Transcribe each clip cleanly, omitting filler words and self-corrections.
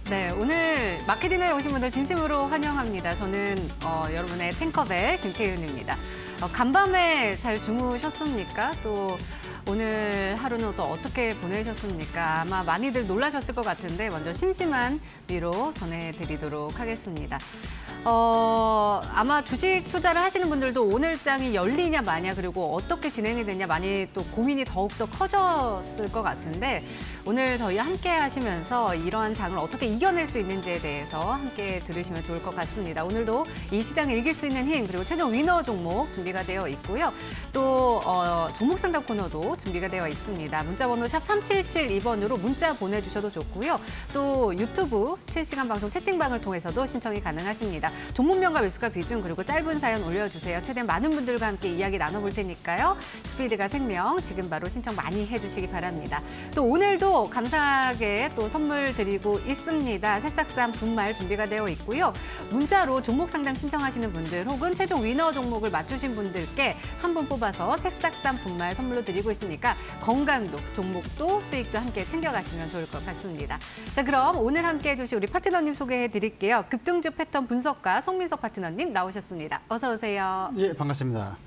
네, 오늘 마케디너에 오신 분들 진심으로 환영합니다. 저는 여러분의 탱커배 김태윤입니다. 간밤에 잘 주무셨습니까? 또 오늘 하루는 또 어떻게 보내셨습니까? 아마 많이들 놀라셨을 것 같은데 먼저 심심한 위로 전해드리도록 하겠습니다. 아마 주식 투자를 하시는 분들도 오늘 장이 열리냐 마냐 그리고 어떻게 진행이 되냐 많이 또 고민이 더욱더 커졌을 것 같은데 오늘 저희 함께 하시면서 이러한 장을 어떻게 이겨낼 수 있는지에 대해서 함께 들으시면 좋을 것 같습니다. 오늘도 이 시장을 이길 수 있는 힘 그리고 최종 위너 종목 준비가 되어 있고요. 또 종목 상담 코너도 준비가 되어 있습니다. 문자번호 샵 3772번으로 문자 보내주셔도 좋고요. 또 유튜브 실시간 방송 채팅방을 통해서도 신청이 가능하십니다. 종목명과 매수가 비중 그리고 짧은 사연 올려주세요. 최대한 많은 분들과 함께 이야기 나눠볼 테니까요. 스피드가 생명 지금 바로 신청 많이 해주시기 바랍니다. 또 오늘도 감사하게 또 선물 드리고 있습니다. 새싹쌈 분말 준비가 되어 있고요. 문자로 종목 상담 신청하시는 분들 혹은 최종 위너 종목을 맞추신 분들께 한 분 뽑아서 새싹쌈 분말 선물로 드리고 있으니까 건강도 종목도 수익도 함께 챙겨가시면 좋을 것 같습니다. 자, 그럼 오늘 함께 해주실 우리 파트너님 소개해 드릴게요. 급등주 패턴 분석가 송민석 파트너님 나오셨습니다. 어서 오세요. 예, 반갑습니다.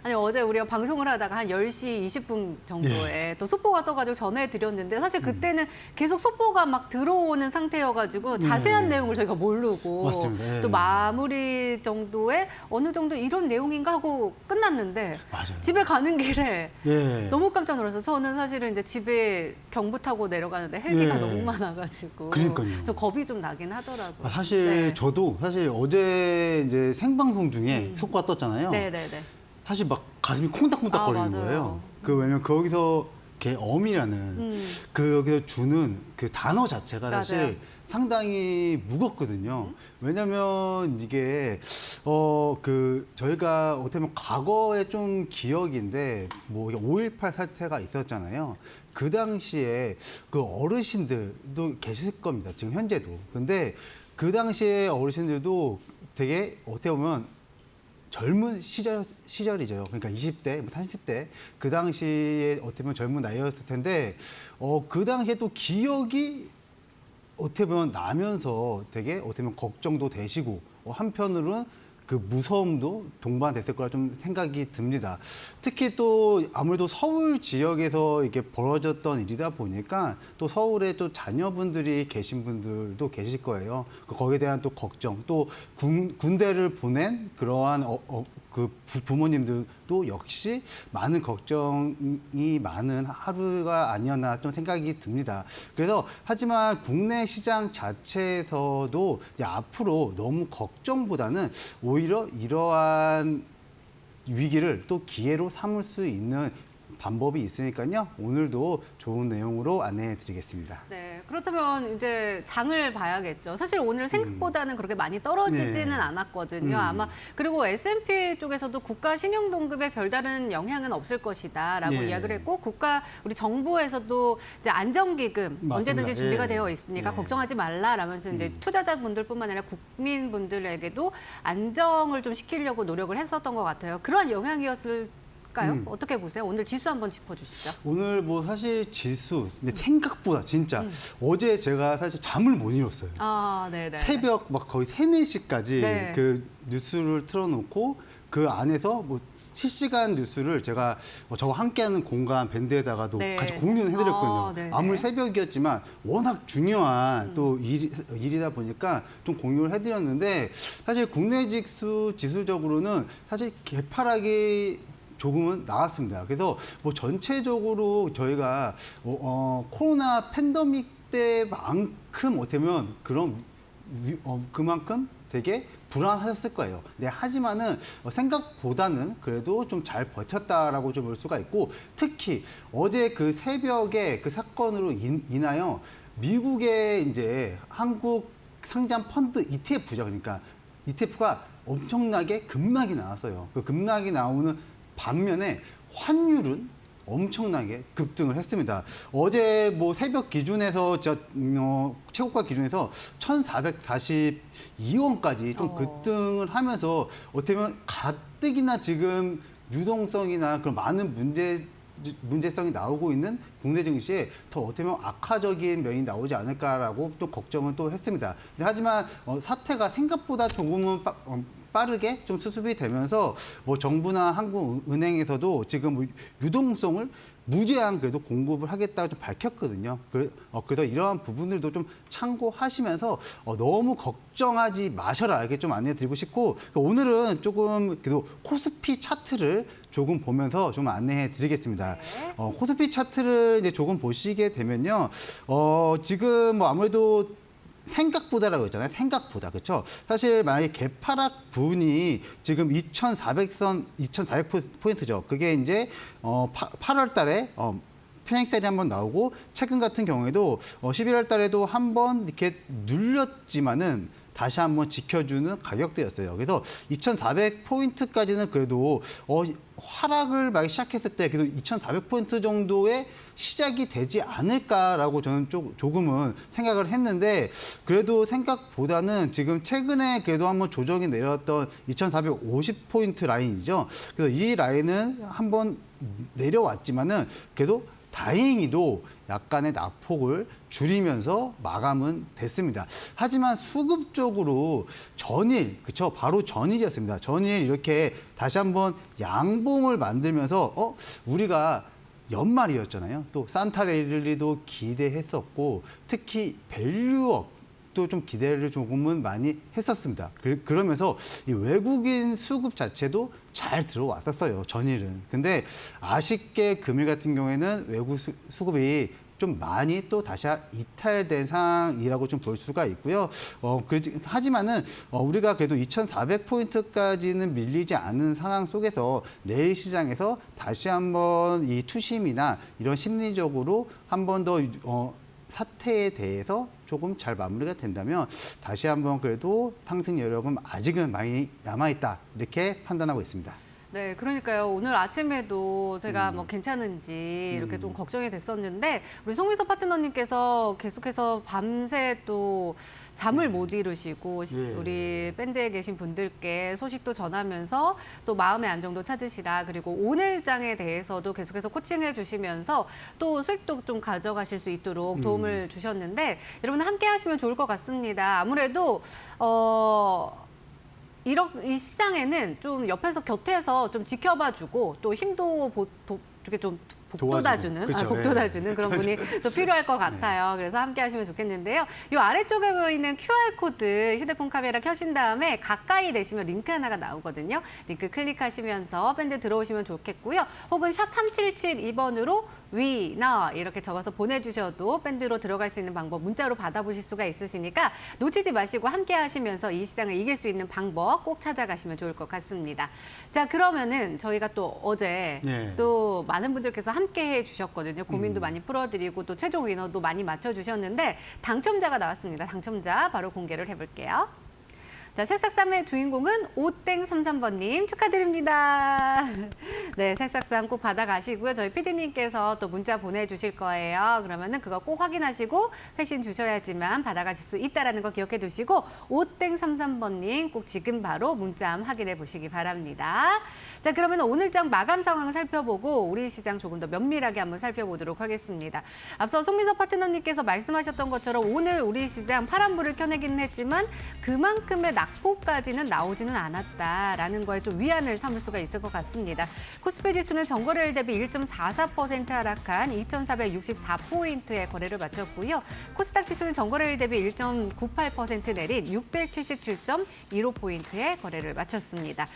아니 어제 우리가 방송을 하다가 한 10시 20분 정도에 또 속보가 떠가지고 전해드렸는데 사실 그때는 계속 속보가 막 들어오는 상태여가지고 자세한 내용을 저희가 모르고 맞습니다. 또 마무리 정도에 어느 정도 이런 내용인가 하고 끝났는데 맞아요. 집에 가는 길에 예. 너무 깜짝 놀라서 저는 사실은 이제 집에 경부 타고 내려가는데 헬기가 예. 너무 많아가지고 그러니까요. 좀 겁이 좀 나긴 하더라고요. 사실 네. 저도 사실 어제 이제 생방송 중에 속보가 떴잖아요. 네네네. 사실 막 가슴이 콩닥콩닥 거리는 맞아요. 거예요. 왜냐면 거기서 어미라는 여기서 주는 그 단어 자체가 사실 맞아요. 상당히 무겁거든요. 왜냐면 이게 저희가 어떻게 보면 과거에 좀 기억인데 뭐 5.18 사태가 있었잖아요. 그 당시에 그 어르신들도 계실 겁니다. 지금 현재도. 근데 그 당시에 어르신들도 되게 어떻게 보면 젊은 시절이죠. 그러니까 20대, 30대 그 당시에 어떻게 보면 젊은 나이였을 텐데 그 당시에 또 기억이 어떻게 보면 나면서 되게 어떻게 보면 걱정도 되시고 한편으로는 그 무서움도 동반됐을 거라 좀 생각이 듭니다. 특히 또 아무래도 서울 지역에서 이게 벌어졌던 일이다 보니까 또 서울에 또 자녀분들이 계신 분들도 계실 거예요. 거기에 대한 또 걱정, 또 군대를 보낸 그러한 그 부모님들도 역시 많은 걱정이 많은 하루가 아니었나 좀 생각이 듭니다. 그래서 하지만 국내 시장 자체에서도 이제 앞으로 너무 걱정보다는 오히려 이러한 위기를 또 기회로 삼을 수 있는 방법이 있으니까요. 오늘도 좋은 내용으로 안내해 드리겠습니다. 네, 그렇다면 이제 장을 봐야겠죠. 사실 오늘 생각보다는 그렇게 많이 떨어지지는 네. 않았거든요. 아마 그리고 S&P 쪽에서도 국가 신용 동급에 별다른 영향은 없을 것이다라고 네. 이야기를 했고 우리 정부에서도 이제 안정기금 맞습니다. 언제든지 준비가 예. 되어 있으니까 예. 걱정하지 말라라면서 이제 투자자분들뿐만 아니라 국민분들에게도 안정을 좀 시키려고 노력을 했었던 것 같아요. 그러한 영향이었을 어떻게 보세요? 오늘 지수 한번 짚어주시죠. 오늘 뭐 사실 지수, 근데 생각보다 진짜 어제 제가 사실 잠을 못 이뤘어요. 아, 네네. 새벽 막 거의 3, 4시까지 네. 그 뉴스를 틀어놓고 그 안에서 뭐 실시간 뉴스를 제가 저와 함께하는 공간 밴드에다가도 네. 같이 공유는 해드렸거든요. 아, 네네. 아무리 새벽이었지만 워낙 중요한 또 일이다 보니까 좀 공유를 해드렸는데 사실 국내 지수적으로는 사실 개파락이 조금은 나왔습니다. 그래서 뭐 전체적으로 저희가 코로나 팬데믹 때만큼 어떻게 보면 그만큼 되게 불안하셨을 거예요. 네, 하지만은 생각보다는 그래도 좀 잘 버텼다라고 좀 볼 수가 있고 특히 어제 그 새벽에 그 사건으로 인하여 미국의 이제 한국 상장 펀드 ETF죠. 그러니까 ETF가 엄청나게 급락이 나왔어요. 그 급락이 나오는 반면에 환율은 엄청나게 급등을 했습니다. 어제 뭐 새벽 기준에서 최고가 기준에서 1,442원까지 좀 급등을 하면서 어떻게 보면 가뜩이나 지금 유동성이나 그런 많은 문제성이 나오고 있는 국내 증시에 더 어떻게 보면 악화적인 면이 나오지 않을까라고 또 걱정은 또 했습니다. 하지만 사태가 생각보다 조금은 빠르게 좀 수습이 되면서 뭐 정부나 한국은행에서도 지금 뭐 유동성을 무제한 그래도 공급을 하겠다고 좀 밝혔거든요. 그래서 이러한 부분들도 좀 참고하시면서 너무 걱정하지 마셔라 이렇게 좀 안내드리고 싶고, 오늘은 조금 그래도 코스피 차트를 조금 보면서 좀 안내해드리겠습니다. 네. 코스피 차트를 이제 조금 보시게 되면요, 지금 뭐 아무래도 생각보다라고 했잖아요. 생각보다. 그렇죠? 사실 만약에 개파락 분이 지금 2,400선, 2,400포인트죠. 그게 이제 8월 달에 편행셀이 한번 나오고, 최근 같은 경우에도 11월 달에도 한번 이렇게 눌렸지만은 다시 한번 지켜주는 가격대였어요. 그래서 2,400포인트까지는 그래도 하락을 막 시작했을 때 그래도 2,400포인트 정도의 시작이 되지 않을까라고 저는 조금은 생각을 했는데, 그래도 생각보다는 지금 최근에 그래도 한번 조정이 내렸던 2,450포인트 라인이죠. 그래서 이 라인은 한번 내려왔지만은 그래도 다행히도 약간의 낙폭을 줄이면서 마감은 됐습니다. 하지만 수급 쪽으로 전일, 그쵸? 바로 전일이었습니다. 전일 이렇게 다시 한번 양봉을 만들면서 우리가 연말이었잖아요. 또 산타랠리도 기대했었고, 특히 밸류업 또 좀 기대를 조금은 많이 했었습니다. 그러면서 이 외국인 수급 자체도 잘 들어왔었어요, 전일은. 근데 아쉽게 금일 같은 경우에는 외국 수급이 좀 많이 또 다시 이탈된 상황이라고 좀 볼 수가 있고요. 하지만은 우리가 그래도 2,400포인트까지는 밀리지 않는 상황 속에서 내일 시장에서 다시 한번 이 투심이나 이런 심리적으로 한 번 더 사태에 대해서 조금 잘 마무리가 된다면 다시 한번 그래도 상승 여력은 아직은 많이 남아있다, 이렇게 판단하고 있습니다. 네, 그러니까요. 오늘 아침에도 제가 뭐 괜찮은지 이렇게 좀 걱정이 됐었는데, 우리 송미서 파트너님께서 계속해서 밤새 또 잠을 못 이루시고 우리 밴드에 계신 분들께 소식도 전하면서 또 마음의 안정도 찾으시라, 그리고 오늘장에 대해서도 계속해서 코칭해 주시면서 또 수익도 좀 가져가실 수 있도록 도움을 주셨는데, 여러분 함께 하시면 좋을 것 같습니다. 아무래도 이 시장에는 좀 옆에서 곁에서 좀 지켜봐주고 또 힘도 좀 복돋아주는, 복돋아주는 그런 분이 또 필요할 것 같아요. 그래서 함께 하시면 좋겠는데요. 이 아래쪽에 보이는 QR코드 휴대폰 카메라 켜신 다음에 가까이 내시면 링크 하나가 나오거든요. 링크 클릭하시면서 밴드 들어오시면 좋겠고요. 혹은 샵 3772번으로 위너 이렇게 적어서 보내주셔도 밴드로 들어갈 수 있는 방법 문자로 받아보실 수가 있으시니까 놓치지 마시고 함께 하시면서 이 시장을 이길 수 있는 방법 꼭 찾아가시면 좋을 것 같습니다. 자, 그러면은 저희가 또 어제 또 많은 분들께서 함께 해주셨거든요. 고민도 많이 풀어드리고 또 최종 위너도 많이 맞춰주셨는데 당첨자가 나왔습니다. 당첨자 바로 공개를 해볼게요. 자, 새싹쌈의 주인공은 오땡33번님 축하드립니다. 네, 새싹쌈 꼭 받아가시고요. 저희 PD님께서 또 문자 보내주실 거예요. 그러면은 그거 꼭 확인하시고 회신 주셔야지만 받아가실 수 있다는 거 기억해 두시고 오땡33번님 꼭 지금 바로 문자 확인해 보시기 바랍니다. 자, 그러면 오늘장 마감 상황 살펴보고 우리 시장 조금 더 면밀하게 한번 살펴보도록 하겠습니다. 앞서 송미서 파트너님께서 말씀하셨던 것처럼 오늘 우리 시장 파란불을 켜내기는 했지만 그만큼의 낙폭까지는 나오지는 않았다라는 거에 좀 위안을 삼을 수가 있을 것 같습니다. 코스피 지수는 전거래일 대비 1.44% 하락한 2,464포인트의 거래를 마쳤고요. 코스닥 지수는 전거래일 대비 1.98% 내린 677.15포인트의 거래를 마쳤습니다.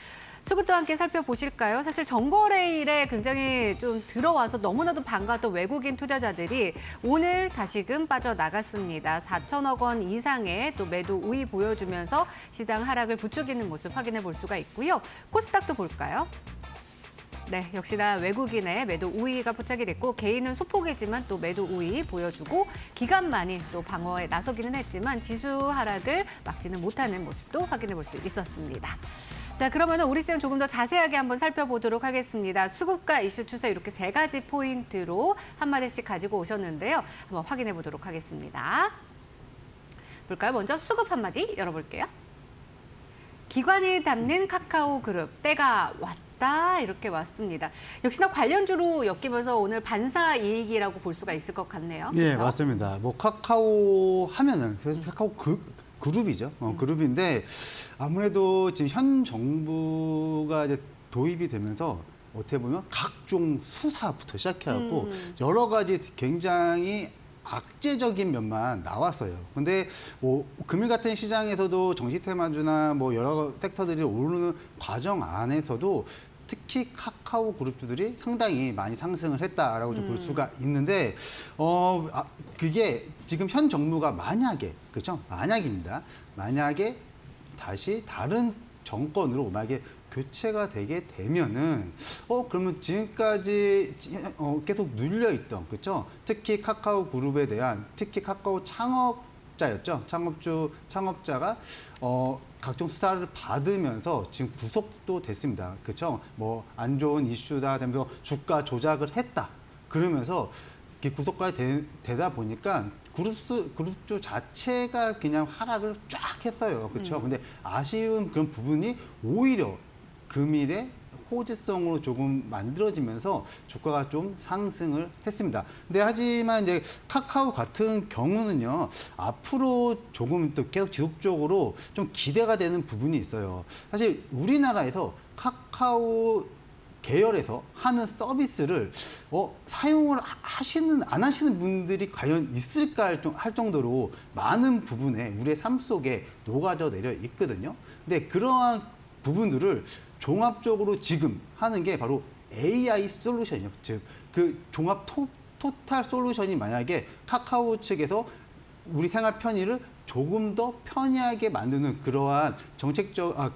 수급도 함께 살펴보실까요? 사실 전거래일에 굉장히 좀 들어와서 너무나도 반가웠던 외국인 투자자들이 오늘 다시금 빠져나갔습니다. 4천억 원 이상의 또 매도 우위 보여주면서 시장 하락을 부추기는 모습 확인해 볼 수가 있고요. 코스닥도 볼까요? 네, 역시나 외국인의 매도 우위가 포착이 됐고 개인은 소폭이지만 또 매도 우위 보여주고 기관만이 또 방어에 나서기는 했지만 지수 하락을 막지는 못하는 모습도 확인해 볼 수 있었습니다. 자, 그러면 우리 시장 조금 더 자세하게 한번 살펴보도록 하겠습니다. 수급과 이슈 추세 이렇게 세 가지 포인트로 한마디씩 가지고 오셨는데요. 한번 확인해 보도록 하겠습니다. 볼까요? 먼저 수급 한마디 열어볼게요. 기관이 담는 카카오 그룹 때가 왔다. 있다 이렇게 왔습니다. 역시나 관련주로 엮이면서 오늘 반사 이익이라고 볼 수가 있을 것 같네요. 네, 그렇죠? 맞습니다. 뭐 카카오 하면은 그래서 카카오 그룹이죠. 그룹인데 아무래도 지금 현 정부가 이제 도입이 되면서 어떻게 보면 각종 수사부터 시작해갖고 여러 가지 굉장히 악재적인 면만 나왔어요. 근데 뭐 금일 같은 시장에서도 정시테마주나 뭐 여러 섹터들이 오르는 과정 안에서도 특히 카카오 그룹주들이 상당히 많이 상승을 했다라고 좀 볼 수가 있는데 그게 지금 현 정부가 만약에 그렇죠? 만약입니다. 만약에 다시 다른 정권으로 만약에 교체가 되게 되면은 그러면 지금까지 계속 눌려 있던 그렇죠? 특히 카카오 그룹에 대한 특히 카카오 창업자였죠. 창업자가 각종 수사를 받으면서 지금 구속도 됐습니다. 그렇죠? 뭐 안 좋은 이슈다 되면서 주가 조작을 했다. 그러면서 이렇게 구속까지 되다 보니까 그룹주 자체가 그냥 하락을 쫙 했어요. 그렇죠? 근데 아쉬운 그런 부분이 오히려 금일의 호재성으로 조금 만들어지면서 주가가 좀 상승을 했습니다. 근데 하지만 이제 카카오 같은 경우는요, 앞으로 조금 또 계속 지속적으로 좀 기대가 되는 부분이 있어요. 사실 우리나라에서 카카오 계열에서 하는 서비스를 사용을 안 하시는 분들이 과연 있을까 할 정도로 많은 부분에 우리의 삶 속에 녹아져 내려 있거든요. 근데 그러한 부분들을 종합적으로 지금 하는 게 바로 AI 솔루션이요. 즉, 그 종합 토탈 솔루션이 만약에 카카오 측에서 우리 생활 편의를 조금 더 편리하게 만드는 그러한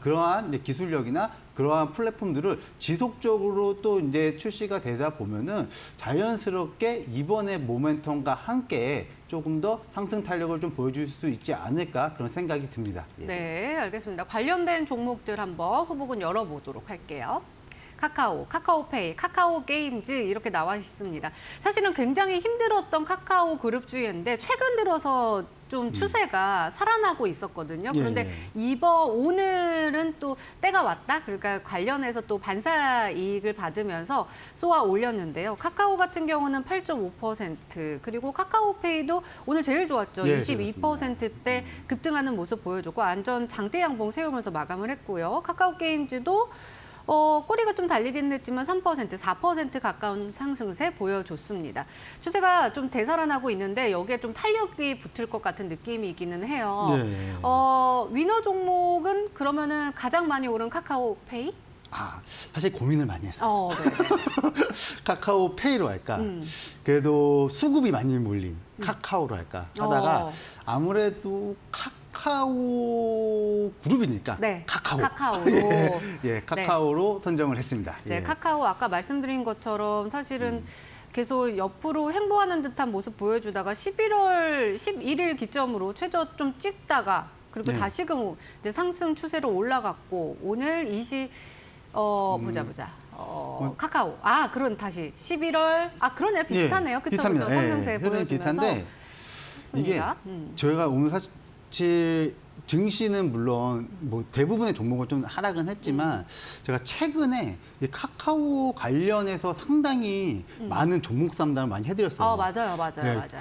그러한 이제 기술력이나 그러한 플랫폼들을 지속적으로 또 이제 출시가 되다 보면은 자연스럽게 이번에 모멘텀과 함께 조금 더 상승 탄력을 좀 보여줄 수 있지 않을까 그런 생각이 듭니다. 예. 네, 알겠습니다. 관련된 종목들 한번 후보군 열어보도록 할게요. 카카오페이, 카카오게임즈 이렇게 나와 있습니다. 사실은 굉장히 힘들었던 카카오 그룹주였는데 최근 들어서 좀 추세가 살아나고 있었거든요. 그런데 오늘은 또 때가 왔다. 그러니까 관련해서 또 반사 이익을 받으면서 쏘아 올렸는데요. 카카오 같은 경우는 8.5%, 그리고 카카오페이도 오늘 제일 좋았죠. 예, 22%대 급등하는 모습 보여줬고 안전 장대 양봉 세우면서 마감을 했고요. 카카오게임즈도 꼬리가 좀 달리긴 했지만 3%, 4% 가까운 상승세 보여줬습니다. 추세가 좀 되살아나고 있는데 여기에 좀 탄력이 붙을 것 같은 느낌이기는 해요. 위너 종목은 그러면은 가장 많이 오른 카카오페이? 사실 고민을 많이 했어요. 네. 카카오페이로 할까? 그래도 수급이 많이 몰린 카카오로 할까? 하다가 아무래도 카카오 그룹이니까 네, 카카오로 카카오로 선정을 했습니다. 네, 카카오 아까 말씀드린 것처럼 사실은 계속 옆으로 횡보하는 듯한 모습 보여주다가 11월 11일 기점으로 최저 좀 찍다가 그리고 다시금 이제 상승 추세로 올라갔고 오늘 보자. 카카오. 그런 다시 11월. 그러네요. 비슷하네요. 그쵸. 상승세 보여주면서. 이게 저희가 오늘 사실 증시는 물론 뭐 대부분의 종목은 좀 하락은 했지만 제가 최근에 이 카카오 관련해서 상당히 많은 종목 상담을 많이 해드렸어요. 맞아요.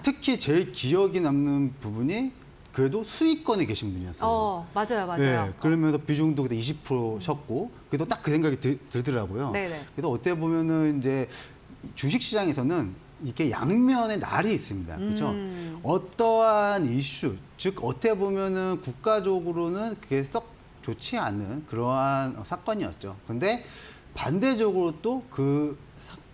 특히 제일 기억이 남는 부분이 그래도 수익권에 계신 분이었어요. 맞아요. 네, 그러면서 비중도 그때 20%셨고, 그래서 딱 그 생각이 들더라고요. 네네. 그래서 어떻게 보면은 이제 주식 시장에서는 이게 양면의 날이 있습니다. 그렇죠? 어떠한 이슈, 즉 어떻게 보면은 국가적으로는 그게 썩 좋지 않은 그러한 사건이었죠. 근데 반대적으로 또 그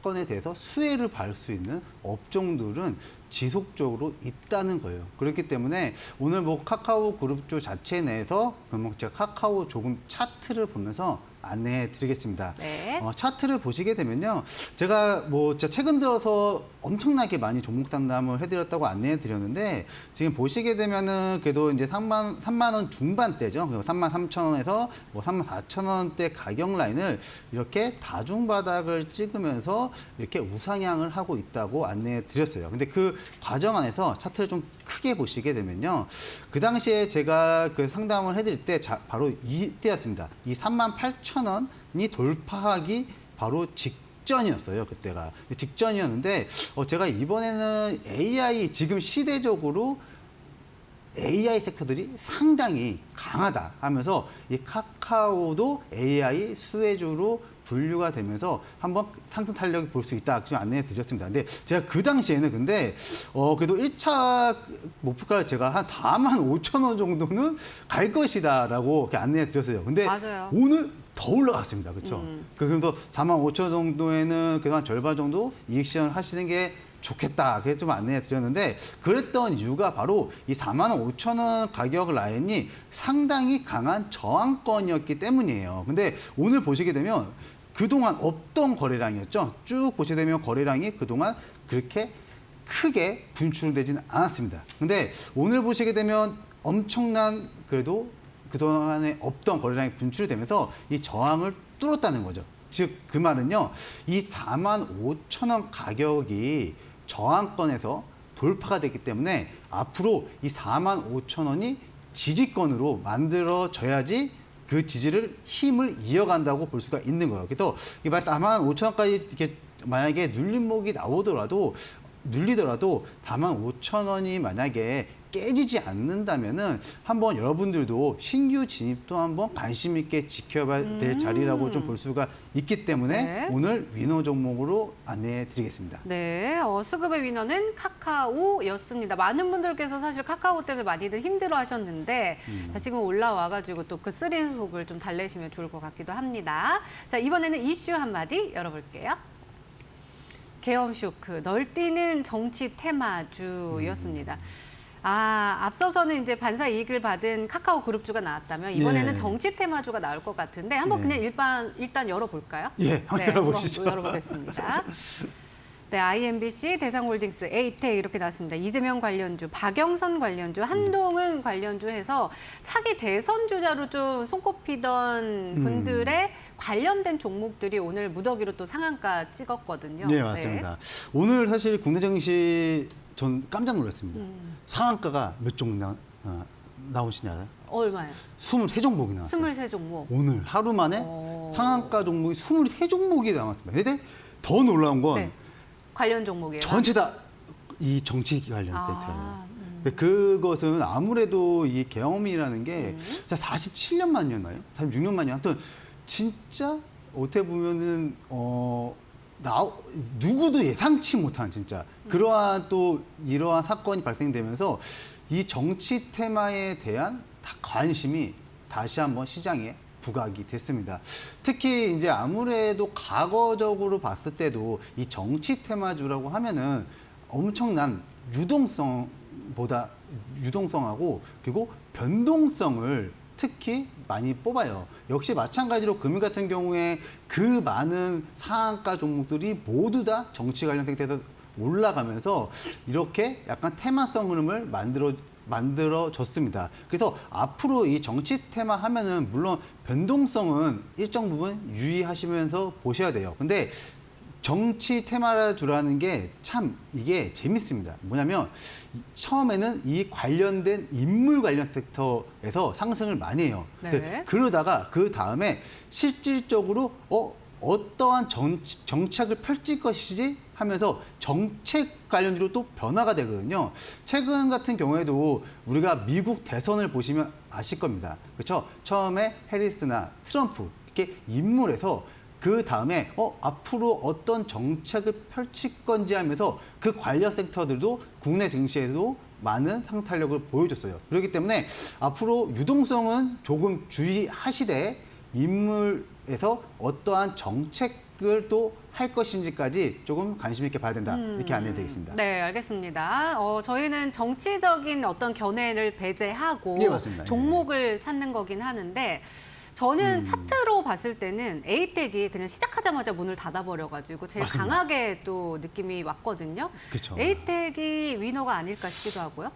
사건에 대해서 수혜를 받을 수 있는 업종들은 지속적으로 있다는 거예요. 그렇기 때문에 오늘 뭐 카카오 그룹주 자체 내에서 그러면 제가 카카오 조금 차트를 보면서 안내해 드리겠습니다. 네. 차트를 보시게 되면요. 제가 뭐 최근 들어서 엄청나게 많이 종목 상담을 해드렸다고 안내해 드렸는데 지금 보시게 되면은 그래도 이제 3만 원 중반대죠. 그리고 33,000원에서 뭐 34,000원대 가격 라인을 이렇게 다중바닥을 찍으면서 이렇게 우상향을 하고 있다고 안내해 드렸어요. 근데 그 과정 안에서 차트를 좀 크게 보시게 되면요. 그 당시에 제가 그 상담을 해드릴 때 바로 이때였습니다. 이 38,000 5,000원이 돌파하기 바로 직전이었어요. 그때가 직전이었는데 제가 이번에는 AI 지금 시대적으로 AI 섹터들이 상당히 강하다 하면서 이 카카오도 AI 수혜주로 분류가 되면서 한번 상승 탄력을 볼 수 있다 지금 안내해 드렸습니다. 근데 제가 그 당시에는 근데 그래도 1차 목표가를 제가 한 45,000원 정도는 갈 것이다라고 이렇게 안내해 드렸어요. 근데 맞아요. 오늘 더 올라갔습니다. 그렇죠? 그래서 45,000원 정도에는 그래도 한 절반 정도 이익 실현 하시는 게 좋겠다. 그래서 좀 안내해 드렸는데 그랬던 이유가 바로 이 45,000원 가격 라인이 상당히 강한 저항권이었기 때문이에요. 근데 오늘 보시게 되면 그동안 없던 거래량이었죠. 쭉 보시게 되면 거래량이 그동안 그렇게 크게 분출되지는 않았습니다. 근데 오늘 보시게 되면 엄청난 그래도 그동안에 없던 거래량이 분출되면서 이 저항을 뚫었다는 거죠. 즉 그 말은요. 이 45,000원 가격이 저항권에서 돌파가 됐기 때문에 앞으로 이 45,000원이 지지권으로 만들어져야지 그 지지를 힘을 이어간다고 볼 수가 있는 거예요. 그래서 이 45,000원까지 이렇게 만약에 눌림목이 나오더라도 눌리더라도 45,000원이 만약에 깨지지 않는다면은 한번 여러분들도 신규 진입도 한번 관심 있게 지켜봐야 될 자리라고 좀 볼 수가 있기 때문에 네. 오늘 위너 종목으로 안내해 드리겠습니다. 네, 수급의 위너는 카카오였습니다. 많은 분들께서 사실 카카오 때문에 많이들 힘들어 하셨는데 자, 지금 올라와가지고 또 그 쓰린 속을 좀 달래시면 좋을 것 같기도 합니다. 자, 이번에는 이슈 한마디 열어볼게요. 계엄 쇼크, 널뛰는 정치 테마주였습니다. 앞서서는 이제 반사 이익을 받은 카카오 그룹주가 나왔다면 이번에는 예. 정치 테마주가 나올 것 같은데 한번 예. 그냥 일단 열어볼까요? 예, 한번 열어보시죠. 한번 열어보겠습니다. 네, IMBC, 대상홀딩스, 에이텍 이렇게 나왔습니다. 이재명 관련주, 박영선 관련주, 한동훈 관련주 해서 차기 대선 주자로 좀 손꼽히던 분들의 관련된 종목들이 오늘 무더기로 또 상한가 찍었거든요. 네, 맞습니다. 오늘 사실 국내 증시 전 깜짝 놀랐습니다. 상한가가 몇 종목 나오시냐 알아요? 얼마요? 23종목이 나왔어요. 23종목. 오늘 하루 만에 오. 상한가 종목이 23종목이 나왔습니다. 근데 더 놀라운 건 네. 관련 종목이에요. 전체 다 이 정치 관련 아, 세트예요. 근데 그것은 아무래도 이 계엄이라는 게 진짜 47년 만이었나요? 46년 만이요. 하여튼 진짜 어떻게 보면은 누구도 예상치 못한 진짜 그러한 또 이러한 사건이 발생되면서 이 정치 테마에 대한 관심이 다시 한번 시장에 부각이 됐습니다. 특히 이제 아무래도 과거적으로 봤을 때도 이 정치 테마주라고 하면은 엄청난 유동성하고 그리고 변동성을 특히 많이 뽑아요. 역시 마찬가지로 금융 같은 경우에 그 많은 상한가 종목들이 모두 다 정치 관련 상태에서 올라가면서 이렇게 약간 테마성 흐름을 만들어졌습니다. 그래서 앞으로 이 정치 테마 하면은 물론 변동성은 일정 부분 유의하시면서 보셔야 돼요. 근데 정치 테마주라는 게 참 이게 재밌습니다. 뭐냐면 처음에는 이 관련된 인물 관련 섹터에서 상승을 많이 해요. 네. 근데 그러다가 그 다음에 실질적으로 어떠한 정책을 펼칠 것이지 하면서 정책 관련주로 또 변화가 되거든요. 최근 같은 경우에도 우리가 미국 대선을 보시면 아실 겁니다. 그렇죠? 처음에 해리스나 트럼프 이렇게 인물에서 그 다음에 앞으로 어떤 정책을 펼칠 건지 하면서 그 관련 섹터들도 국내 증시에도 많은 상탄력을 보여줬어요. 그렇기 때문에 앞으로 유동성은 조금 주의하시되 인물에서 어떠한 정책을 또 할 것인지까지 조금 관심 있게 봐야 된다. 이렇게 안내드리겠습니다. 네, 알겠습니다. 저희는 정치적인 어떤 견해를 배제하고 네, 맞습니다. 종목을 찾는 거긴 하는데 저는 차트로 봤을 때는 에이텍이 그냥 시작하자마자 문을 닫아버려가지고 제일 맞습니다. 강하게 또 느낌이 왔거든요. 그쵸. 에이텍이 위너가 아닐까 싶기도 하고요.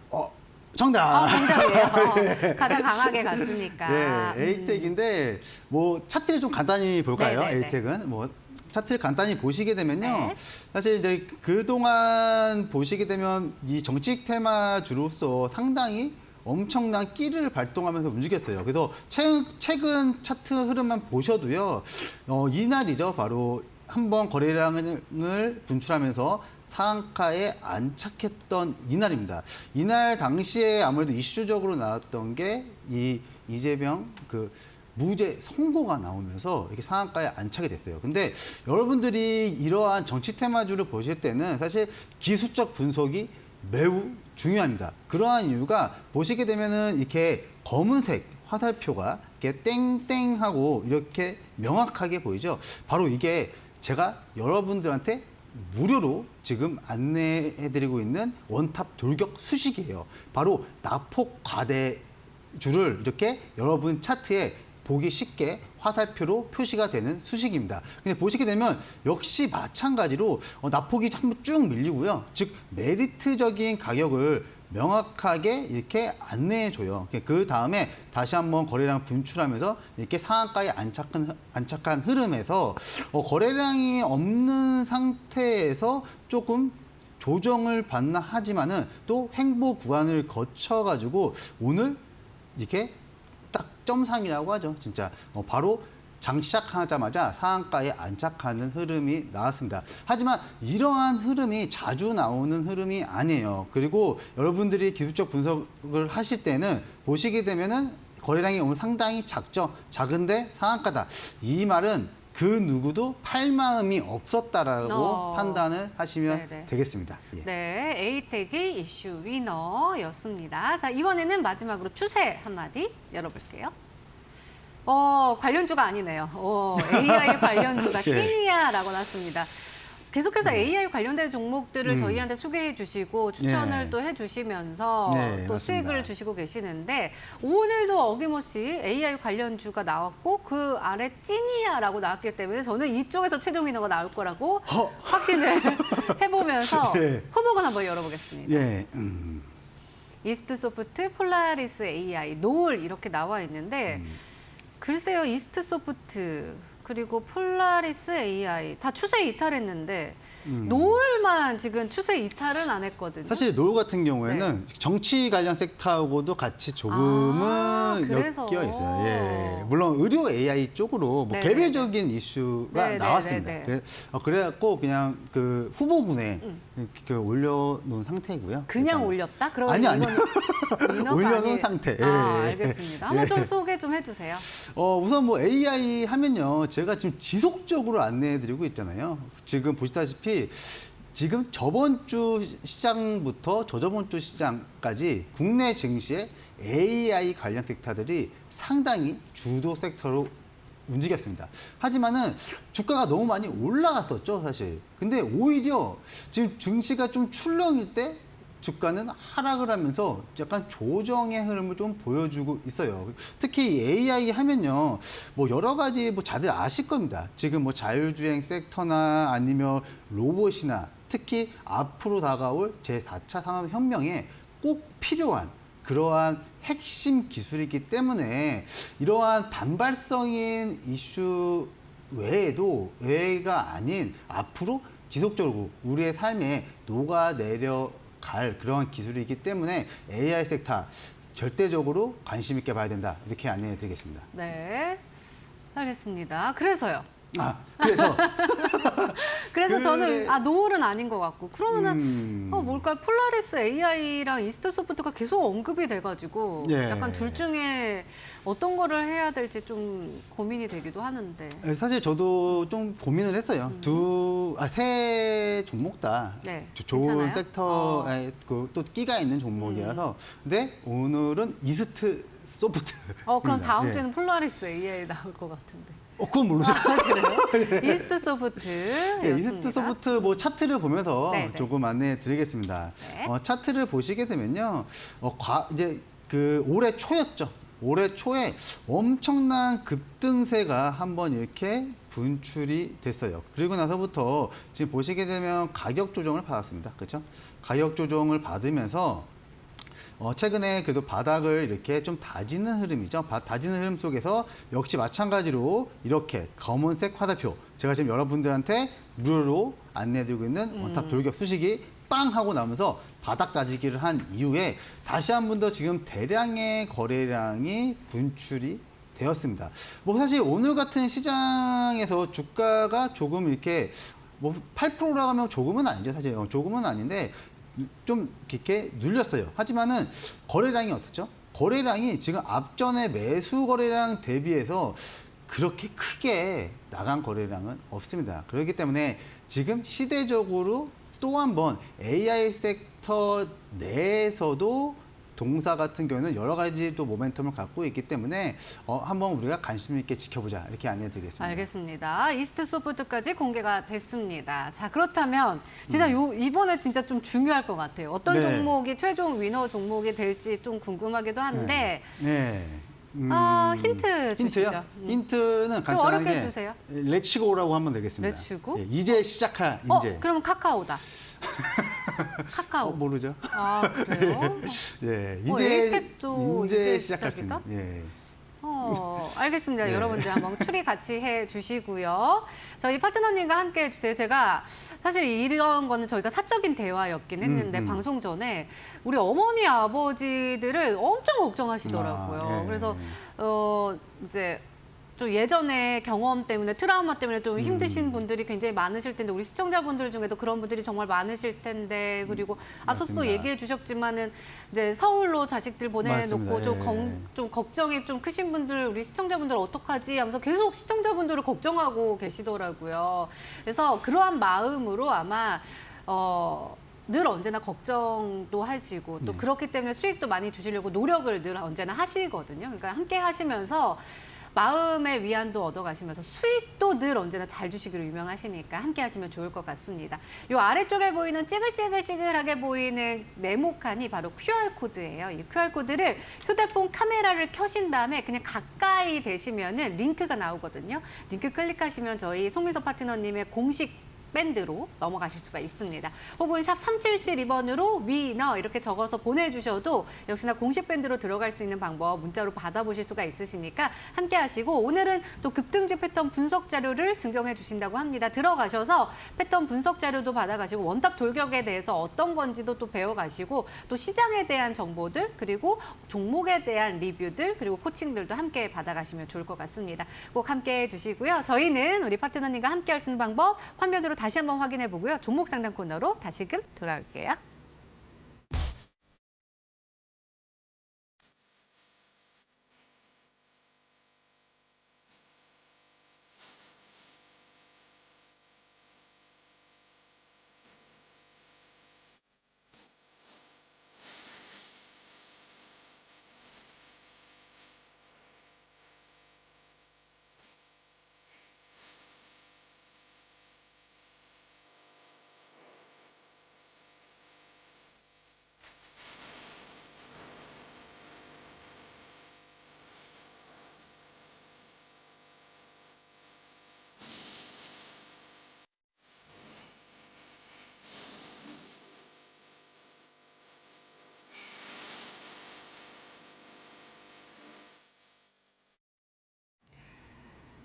정답! 정답이에요. 가장 강하게 갔으니까. 네, 에이텍인데 뭐 차트를 좀 간단히 볼까요? 네네네. 에이텍은 뭐 차트를 간단히 보시게 되면요. 네. 사실 이제 그동안 보시게 되면 이 정책 테마주로서 상당히 엄청난 끼를 발동하면서 움직였어요. 그래서 최근 차트 흐름만 보셔도요, 이날이죠. 바로 한번 거래량을 분출하면서 상한가에 안착했던 이날입니다. 이날 당시에 아무래도 이슈적으로 나왔던 게 이 이재명 무죄 선고가 나오면서 이렇게 상한가에 안착이 됐어요. 근데 여러분들이 이러한 정치 테마주를 보실 때는 사실 기술적 분석이 매우 중요합니다. 그러한 이유가 보시게 되면은 이렇게 검은색 화살표가 이렇게 땡땡하고 이렇게 명확하게 보이죠. 바로 이게 제가 여러분들한테 무료로 지금 안내해드리고 있는 원탑 돌격 수식이에요. 바로 낙폭 과대주를 이렇게 여러분 차트에 보기 쉽게 화살표로 표시가 되는 수식입니다. 근데 보시게 되면 역시 마찬가지로 낙폭이 한번 쭉 밀리고요. 즉 메리트적인 가격을 명확하게 이렇게 안내해줘요. 그 다음에 다시 한번 거래량 분출하면서 이렇게 상한가에 안착한 흐름에서 거래량이 없는 상태에서 조금 조정을 받나 하지만은 또 횡보 구간을 거쳐가지고 오늘 이렇게 딱 점상이라고 하죠. 진짜 바로 장 시작하자마자 상한가에 안착하는 흐름이 나왔습니다. 하지만 이러한 흐름이 자주 나오는 흐름이 아니에요. 그리고 여러분들이 기술적 분석을 하실 때는 보시게 되면은 거래량이 오늘 상당히 작죠. 작은데 상한가다. 이 말은 그 누구도 팔 마음이 없었다라고 판단을 하시면 네네. 되겠습니다. 예. 네, 에이텍이 이슈 위너였습니다. 자, 이번에는 마지막으로 추세 한마디 열어볼게요. 관련주가 아니네요. AI 관련주가 예. 찐이야라고 났습니다. 계속해서 AI 관련된 종목들을 저희한테 소개해 주시고 추천을 네. 또 해 주시면서 네, 또 맞습니다. 수익을 주시고 계시는데 오늘도 어김없이 AI 관련주가 나왔고 그 아래 찐이야라고 나왔기 때문에 저는 이쪽에서 최종 인어가 나올 거라고 확신을 해보면서 네. 후보군 한번 열어보겠습니다. 예. 이스트소프트, 폴라리스 AI, 노을 이렇게 나와 있는데 글쎄요, 이스트소프트 그리고 폴라리스 AI 다 추세 이탈했는데 노을만 지금 추세 이탈은 안 했거든요. 사실 노을 같은 경우에는 정치 관련 섹터하고도 같이 조금은 그래서. 엮여 있어요. 예. 물론 의료 AI 쪽으로 뭐 네네네. 개별적인 이슈가 네네네네. 나왔습니다. 그래갖고 그냥 그 후보군에 올려놓은 상태고요. 그냥 일단은. 올렸다? 그러면 아니, 아니. 이건 위너가 올려놓은 아니- 상태. 예. 알겠습니다. 한번 예. 좀 소개 좀 해주세요. 우선 뭐 AI 하면요. 제가 지금 지속적으로 안내해드리고 있잖아요. 지금 보시다시피 지금 저번 주 시장부터 저저번 주 시장까지 국내 증시에 AI 관련 섹터들이 상당히 주도 섹터로 움직였습니다. 하지만은 주가가 너무 많이 올라갔었죠, 사실. 근데 오히려 지금 증시가 좀 출렁일 때 주가는 하락을 하면서 약간 조정의 흐름을 좀 보여주고 있어요. 특히 AI 하면요, 뭐 여러 가지 뭐 다들 아실 겁니다. 지금 뭐 자율주행 섹터나 아니면 로봇이나 특히 앞으로 다가올 제4차 산업혁명에 꼭 필요한 그러한 핵심 기술이기 때문에 이러한 단발성인 이슈 외가 아닌 앞으로 지속적으로 우리의 삶에 녹아내려갈 그러한 기술이기 때문에 AI 섹터 절대적으로 관심 있게 봐야 된다. 이렇게 안내해 드리겠습니다. 네, 알겠습니다. 그래서요. 그래서 그래서 저는 노을은 아닌 것 같고 그러면은 음. 뭘까요? 폴라리스 AI랑 이스트소프트가 계속 언급이 돼가지고 예. 약간 둘 중에 어떤 거를 해야 될지 좀 고민이 되기도 하는데. 사실 저도 좀 고민을 했어요. 세 종목 다 네, 좋은 괜찮아요? 섹터에 또 끼가 있는 종목이라서. 근데 오늘은 이스트 소프트. 그럼 다음 주에는 폴라리스 AI 나올 것 같은데. 그건 모르죠. 그래요? 이스트소프트. 네, 이스트 소프트 뭐 차트를 보면서 네네. 조금 안내해 드리겠습니다. 네. 차트를 보시게 되면요. 이제 올해 초였죠. 올해 초에 엄청난 급등세가 한번 이렇게 분출이 됐어요. 그리고 나서부터 지금 보시게 되면 가격 조정을 받았습니다. 그렇죠? 가격 조정을 받으면서 최근에 그래도 바닥을 이렇게 좀 다지는 흐름이죠. 다지는 흐름 속에서 역시 마찬가지로 이렇게 검은색 화살표, 제가 지금 여러분들한테 무료로 안내해드리고 있는 원탑 돌격 수식이 빵 하고 나면서 바닥 다지기를 한 이후에 다시 한 번 더 지금 대량의 거래량이 분출이 되었습니다. 뭐 사실 오늘 같은 시장에서 주가가 조금 이렇게 뭐 8%라고 하면 조금은 아니죠. 사실 조금은 아닌데 좀 이렇게 눌렸어요. 하지만은 거래량이 어떻죠? 거래량이 지금 앞전에 매수 거래량 대비해서 그렇게 크게 나간 거래량은 없습니다. 그렇기 때문에 지금 시대적으로 또 한 번 AI 섹터 내에서도 동사 같은 경우는 여러 가지 또 모멘텀을 갖고 있기 때문에 한번 우리가 관심 있게 지켜보자 이렇게 안내드리겠습니다. 알겠습니다. 이스트 소프트까지 공개가 됐습니다. 자, 그렇다면 진짜 이번에 진짜 좀 중요할 것 같아요. 어떤 네. 종목이 최종 위너 종목이 될지 좀 궁금하기도 한데 네. 힌트 주시죠. 힌트요? 힌트는 좀 어렵게 간단하게 주세요. 레츠고라고 하면 되겠습니다. 레츠고? 예, 이제 시작할 이제. 그러면 카카오다. 카카오. 모르죠? 아, 그래요? 예, 에이텍도 이제 시작할 수 있는. 시작이다? 예. 알겠습니다. 네. 여러분들 한번 추리 같이 해주시고요. 저희 파트너님과 함께 해주세요. 제가 사실 이런 거는 저희가 사적인 대화였긴 했는데 방송 전에 우리 어머니 아버지들을 엄청 걱정하시더라고요. 예. 그래서 이제 좀 예전에 경험 때문에 트라우마 때문에 좀 힘드신 분들이 굉장히 많으실 텐데 우리 시청자분들 중에도 그런 분들이 정말 많으실 텐데 그리고 앞서도 맞습니다. 얘기해 주셨지만은 이제 서울로 자식들 보내놓고 맞습니다. 좀 걱정이 좀 크신 분들 우리 시청자분들 어떡하지 하면서 계속 시청자분들을 걱정하고 계시더라고요. 그래서 그러한 마음으로 아마 늘 언제나 걱정도 하시고 또 그렇기 때문에 수익도 많이 주시려고 노력을 늘 언제나 하시거든요. 그러니까 함께 하시면서 마음의 위안도 얻어가시면서 수익도 늘 언제나 잘 주시기로 유명하시니까 함께 하시면 좋을 것 같습니다. 이 아래쪽에 보이는 찌글찌글찌글하게 보이는 네모칸이 바로 QR코드예요. 이 QR코드를 휴대폰 카메라를 켜신 다음에 그냥 가까이 대시면은 링크가 나오거든요. 링크 클릭하시면 저희 송민서 파트너님의 공식 밴드로 넘어가실 수가 있습니다. 혹은 샵 3772번으로 위너 이렇게 적어서 보내주셔도 역시나 공식 밴드로 들어갈 수 있는 방법 문자로 받아보실 수가 있으시니까 함께 하시고 오늘은 또 급등주 패턴 분석 자료를 증정해 주신다고 합니다. 들어가셔서 패턴 분석 자료도 받아가시고 원탑 돌격에 대해서 어떤 건지도 또 배워가시고 또 시장에 대한 정보들 그리고 종목에 대한 리뷰들 그리고 코칭들도 함께 받아가시면 좋을 것 같습니다. 꼭 함께 해주시고요. 저희는 우리 파트너님과 함께 할 수 있는 방법 화면으로 다시 한번 확인해 보고요. 종목 상담 코너로 다시금 돌아올게요.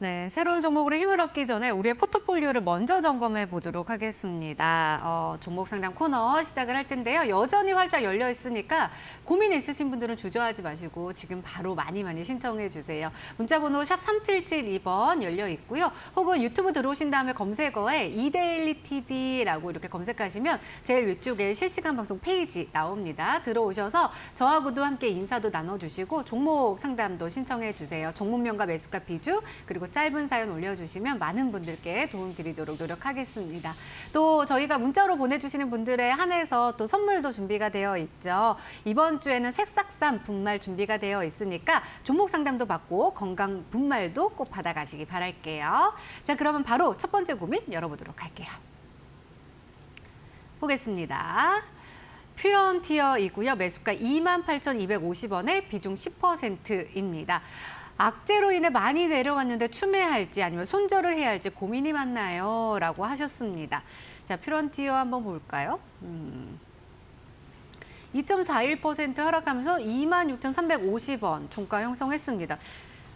네, 새로운 종목으로 힘을 얻기 전에 우리의 포트폴리오를 먼저 점검해 보도록 하겠습니다. 종목 상담 코너 시작을 할 텐데요. 여전히 활짝 열려 있으니까 고민 있으신 분들은 주저하지 마시고 지금 바로 많이 신청해 주세요. 문자번호 샵 3772번 열려 있고요. 혹은 유튜브 들어오신 다음에 검색어에 이데일리 TV라고 이렇게 검색하시면 제일 위쪽에 실시간 방송 페이지 나옵니다. 들어오셔서 저하고도 함께 인사도 나눠주시고 종목 상담도 신청해 주세요. 종목명과 매수가 비중 그리고 짧은 사연 올려주시면 많은 분들께 도움 드리도록 노력하겠습니다. 또 저희가 문자로 보내주시는 분들에 한해서 또 선물도 준비가 되어 있죠. 이번 주에는 색싹삼 분말 준비가 되어 있으니까 종목 상담도 받고 건강 분말도 꼭 받아가시기 바랄게요. 자, 그러면 바로 첫 번째 고민 열어보도록 할게요. 보겠습니다. 퓨런티어이고요. 매수가 28,250원에 비중 10%입니다. 악재로 인해 많이 내려갔는데 추매할지 아니면 손절을 해야 할지 고민이 많나요? 라고 하셨습니다. 자, 퓨런티어 한번 볼까요? 2.41% 하락하면서 26,350원 종가 형성했습니다.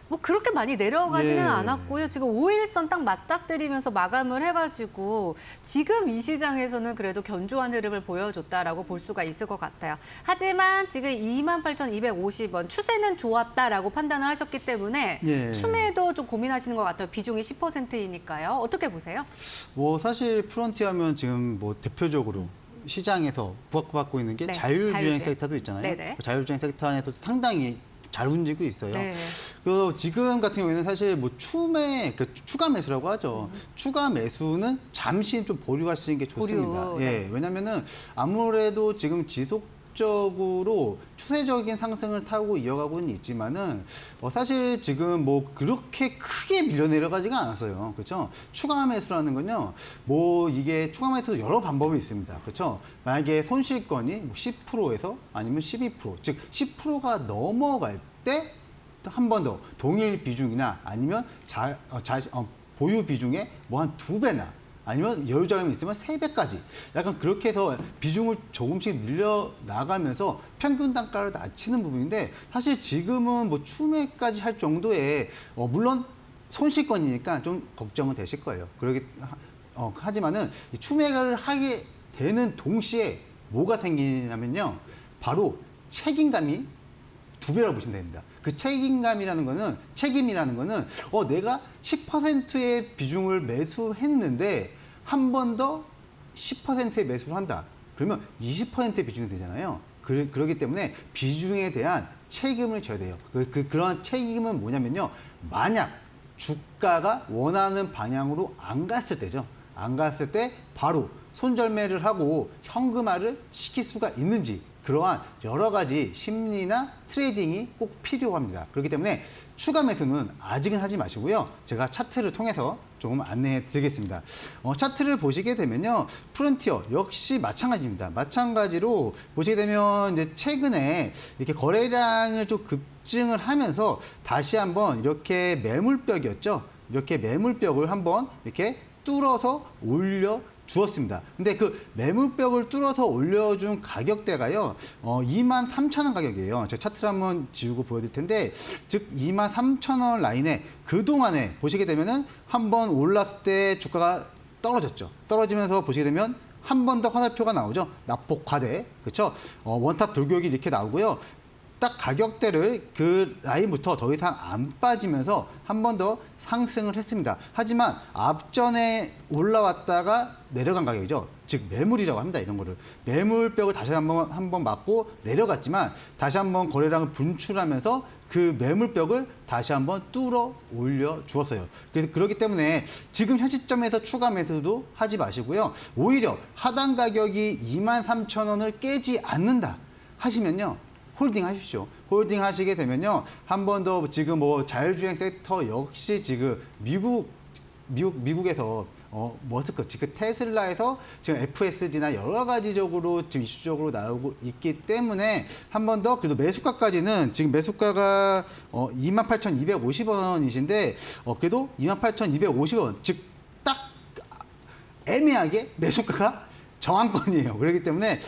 뭐 그렇게 많이 내려가지는 예. 않았고요. 지금 5일선 딱 맞닥뜨리면서 마감을 해가지고 지금 이 시장에서는 그래도 견조한 흐름을 보여줬다라고 볼 수가 있을 것 같아요. 하지만 지금 28,250원 추세는 좋았다라고 판단을 하셨기 때문에 예. 추매도 좀 고민하시는 것 같아요. 비중이 10%이니까요. 어떻게 보세요? 뭐 사실 프론티어면 지금 뭐 대표적으로 시장에서 부각받고 있는 게 네, 자율주행 자율주행. 섹터도 있잖아요. 네네. 자율주행 섹터 안에서 상당히 잘 움직이고 있어요. 네. 그 지금 같은 경우에는 사실 뭐 추가 매수라고 하죠. 추가 매수는 잠시 좀 보류하시는 게 좋습니다. 보류, 예, 네. 왜냐면은 아무래도 지금 지속적으로 추세적인 상승을 타고 이어가고는 있지만은 사실 지금 뭐 그렇게 크게 밀려 내려가지가 않았어요. 그렇죠? 추가 매수라는 건요. 뭐 이게 추가 매수도 여러 방법이 있습니다. 그렇죠? 만약에 손실권이 뭐 10%에서 아니면 12%, 즉 10%가 넘어갈 때 한 번 더 동일 비중이나 아니면 보유 비중의 뭐 한 2배나 아니면 여유자금이 있으면 3배까지 약간 그렇게 해서 비중을 조금씩 늘려 나가면서 평균 단가를 낮추는 부분인데 사실 지금은 뭐 추매까지 할 정도의 물론 손실권이니까 좀 걱정은 되실 거예요. 하지만은 이 추매를 하게 되는 동시에 뭐가 생기냐면요. 바로 책임감이 2배라고 보시면 됩니다. 그 책임이라는 거는 내가 10%의 비중을 매수했는데 한 번 더 10%의 매수를 한다. 그러면 20%의 비중이 되잖아요. 그렇기 때문에 비중에 대한 책임을 져야 돼요. 그런 책임은 뭐냐면요. 만약 주가가 원하는 방향으로 안 갔을 때죠. 안 갔을 때 바로 손절매를 하고 현금화를 시킬 수가 있는지 그러한 여러 가지 심리나 트레이딩이 꼭 필요합니다. 그렇기 때문에 추가 매수는 아직은 하지 마시고요. 제가 차트를 통해서 조금 안내해 드리겠습니다. 차트를 보시게 되면요. 프론티어 역시 마찬가지입니다. 마찬가지로 보시게 되면 이제 최근에 이렇게 거래량을 좀 급증을 하면서 다시 한번 이렇게 매물벽이었죠. 이렇게 매물벽을 한번 이렇게 뚫어서 올려 주었습니다. 근데 그 매물벽을 뚫어서 올려준 가격대가요, 23,000원 가격이에요. 제가 차트를 한번 지우고 보여드릴 텐데, 즉 23,000원 라인에 그동안에 보시게 되면은 한번 올랐을 때 주가가 떨어졌죠. 떨어지면서 보시게 되면 한 번 더 화살표가 나오죠. 낙폭 과대, 그렇죠? 원탑 돌격이 이렇게 나오고요. 딱 가격대를 그 라인부터 더 이상 안 빠지면서 한 번 더 상승을 했습니다. 하지만 앞전에 올라왔다가 내려간 가격이죠. 즉 매물이라고 합니다. 이런 거를. 매물벽을 다시 한번 맞고 내려갔지만 다시 한번 거래량을 분출하면서 그 매물벽을 다시 한번 뚫어 올려 주었어요. 그래서 그렇기 때문에 지금 현 시점에서 추가 매수도 하지 마시고요. 오히려 하단 가격이 23,000원을 깨지 않는다 하시면요. 홀딩 하십시오. 홀딩 하시게 되면요. 한 번 더 지금 뭐 자율주행 섹터 역시 지금 미국에서 머스크, 지금 테슬라에서 지금 FSD나 여러 가지적으로 지금 이슈적으로 나오고 있기 때문에 한 번 더 그래도 매수가까지는 지금 매수가가 28,250원이신데 그래도 28,250원 즉 딱 애매하게 매수가가 정한권이에요. 그렇기 때문에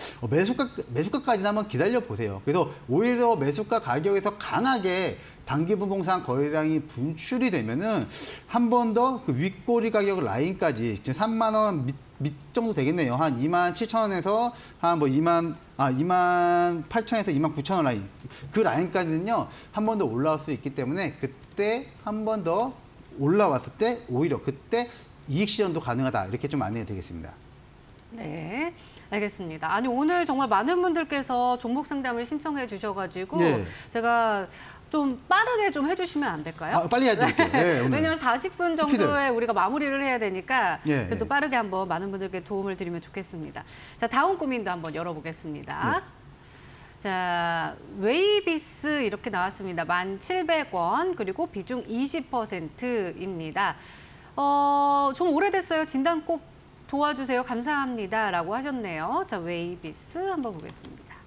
매수가까지는 한번 기다려 보세요. 그래서 오히려 매수가 가격에서 강하게 단기부동산 거래량이 분출이 되면은 한 번 더 그 윗꼬리 가격 라인까지 지금 3만 원 밑 정도 되겠네요. 한 27,000원에서 한 뭐 28,000원에서 29,000원 라인. 그 라인까지는요. 한 번 더 올라올 수 있기 때문에 그때 한 번 더 올라왔을 때 오히려 그때 이익 실현도 가능하다. 이렇게 좀 안내해 드리겠습니다. 네, 알겠습니다. 아니 오늘 정말 많은 분들께서 종목 상담을 신청해 주셔가지고 네. 제가 좀 빠르게 좀 해주시면 안 될까요? 빨리 해드릴게요. 네, 오늘. 왜냐면 40분 정도에 스피드. 우리가 마무리를 해야 되니까 예, 그래도 예. 빠르게 한번 많은 분들께 도움을 드리면 좋겠습니다. 자, 다음 고민도 한번 열어보겠습니다. 네. 자, 웨이비스 이렇게 나왔습니다. 1,700원 그리고 비중 20%입니다. 좀 오래됐어요. 진단 꼭 도와주세요. 감사합니다. 라고 하셨네요. 자, 웨이비스 한번 보겠습니다.